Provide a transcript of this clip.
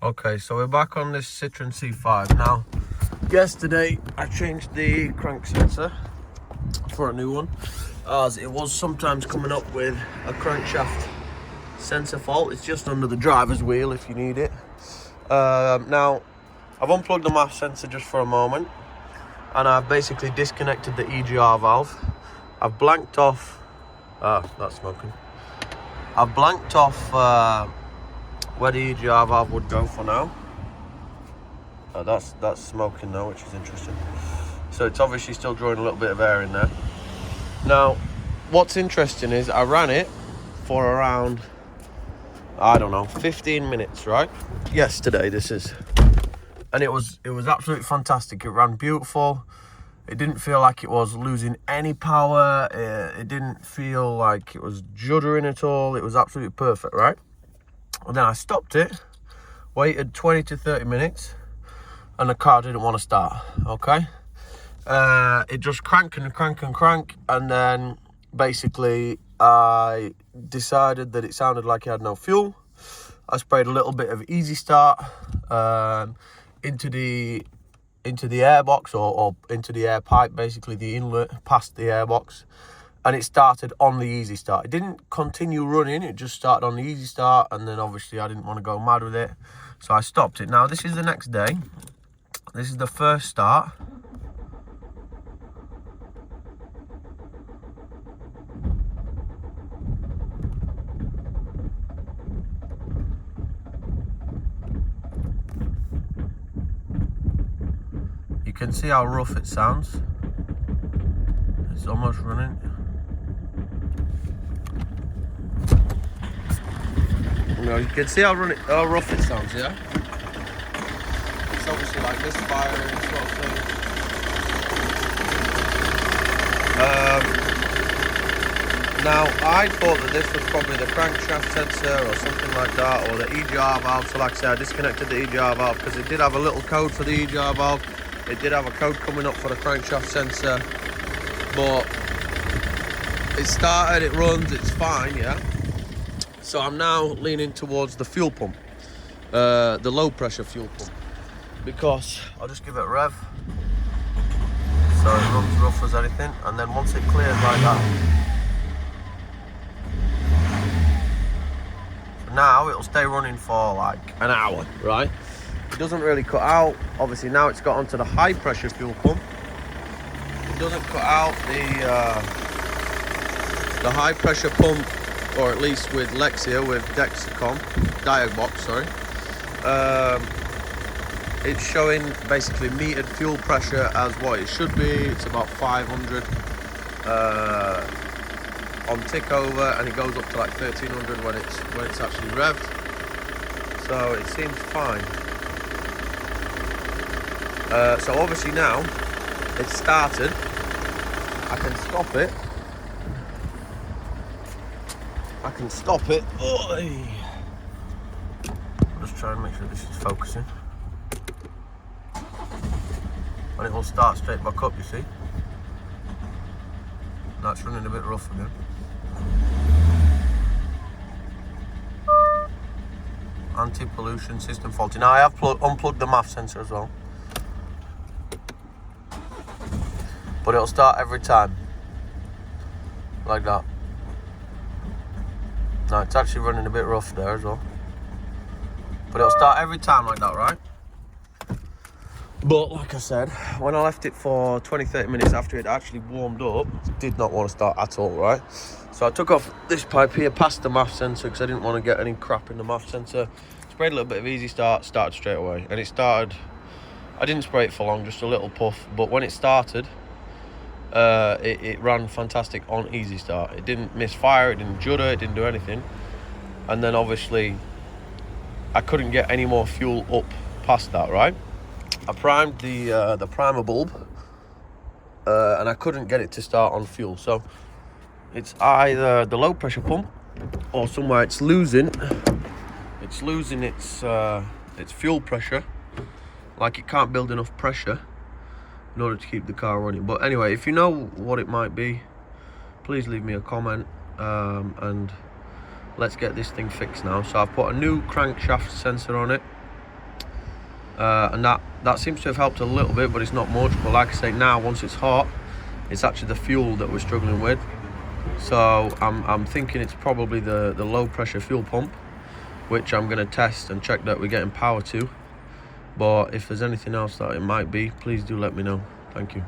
Okay, so we're back on this Citroen C5 now. Yesterday I changed the crank sensor for a new one, as it was sometimes coming up with a crankshaft sensor fault. It's just under the driver's wheel if you need it. Now I've unplugged the MAF sensor just for a moment, and I've basically disconnected the EGR valve. I've blanked off that's smoking. I've blanked off where the EGR valve would go for now. That's smoking now, which is interesting. So it's obviously still drawing a little bit of air in there. Now, what's interesting is I ran it for around, I don't know, 15 minutes, right? Yesterday, this is. And it was absolutely fantastic. It ran beautiful. It didn't feel like it was losing any power. It didn't feel like it was juddering at all. It was absolutely perfect, right? And then I stopped it, waited 20 to 30 minutes, and the car didn't want to start, okay? It just crank, and then basically I decided that it sounded like it had no fuel. I sprayed a little bit of Easy Start into the airbox or into the air pipe, basically the inlet past the airbox, and it started on the Easy Start. It didn't continue running, it just started on the Easy Start, and then obviously I didn't want to go mad with it, so I stopped it. Now this is the next day. This is the first start. You can see how rough it sounds. It's almost running. You can see how rough it sounds, yeah? It's obviously like this firing sort of thing. Now, I thought that this was probably the crankshaft sensor or something like that, or the EGR valve. So like I said, I disconnected the EGR valve because it did have a little code for the EGR valve. It did have a code coming up for the crankshaft sensor, but it started, it runs, it's fine, yeah? So I'm now leaning towards the fuel pump, the low pressure fuel pump, because I'll just give it a rev, so it runs rough as anything, and then once it clears like that, so now it'll stay running for like an hour, right? It doesn't really cut out. Obviously now it's got onto the high pressure fuel pump. It doesn't cut out the high pressure pump, or at least with Lexia, with Diagbox, sorry. It's showing basically metered fuel pressure as what it should be. It's about 500 on tick over, and it goes up to like 1300 when it's actually revved. So it seems fine. So obviously now it's started. I can stop it. Oy. I'll just try and make sure this is focusing. And it will start straight back up, you see. Now it's running a bit rough again. Anti-pollution system faulty. Now I have unplugged the MAF sensor as well. But it'll start every time. Like that. Now it's actually running a bit rough there as well. But it'll start every time like that, right? But like I said, when I left it for 20-30 minutes after it actually warmed up, it did not want to start at all, right? So I took off this pipe here past the MAF sensor because I didn't want to get any crap in the MAF sensor. Sprayed a little bit of Easy Start, started straight away. And it started, I didn't spray it for long, just a little puff. But when it started, it ran fantastic on Easy Start. It didn't misfire, it didn't judder, it didn't do anything. And then obviously I couldn't get any more fuel up past that, right? I primed the primer bulb, and I couldn't get it to start on fuel. So it's either the low pressure pump, or somewhere it's losing its fuel pressure. Like it can't build enough pressure in order to keep the car running. But anyway, if you know what it might be, please leave me a comment, and let's get this thing fixed now. So I've put a new crankshaft sensor on it. and that seems to have helped a little bit, but it's not much. But like I say, now once it's hot, it's actually the fuel that we're struggling with. So I'm thinking it's probably the low pressure fuel pump, which I'm going to test and check that we're getting power to. But if there's anything else that it might be, please do let me know. Thank you.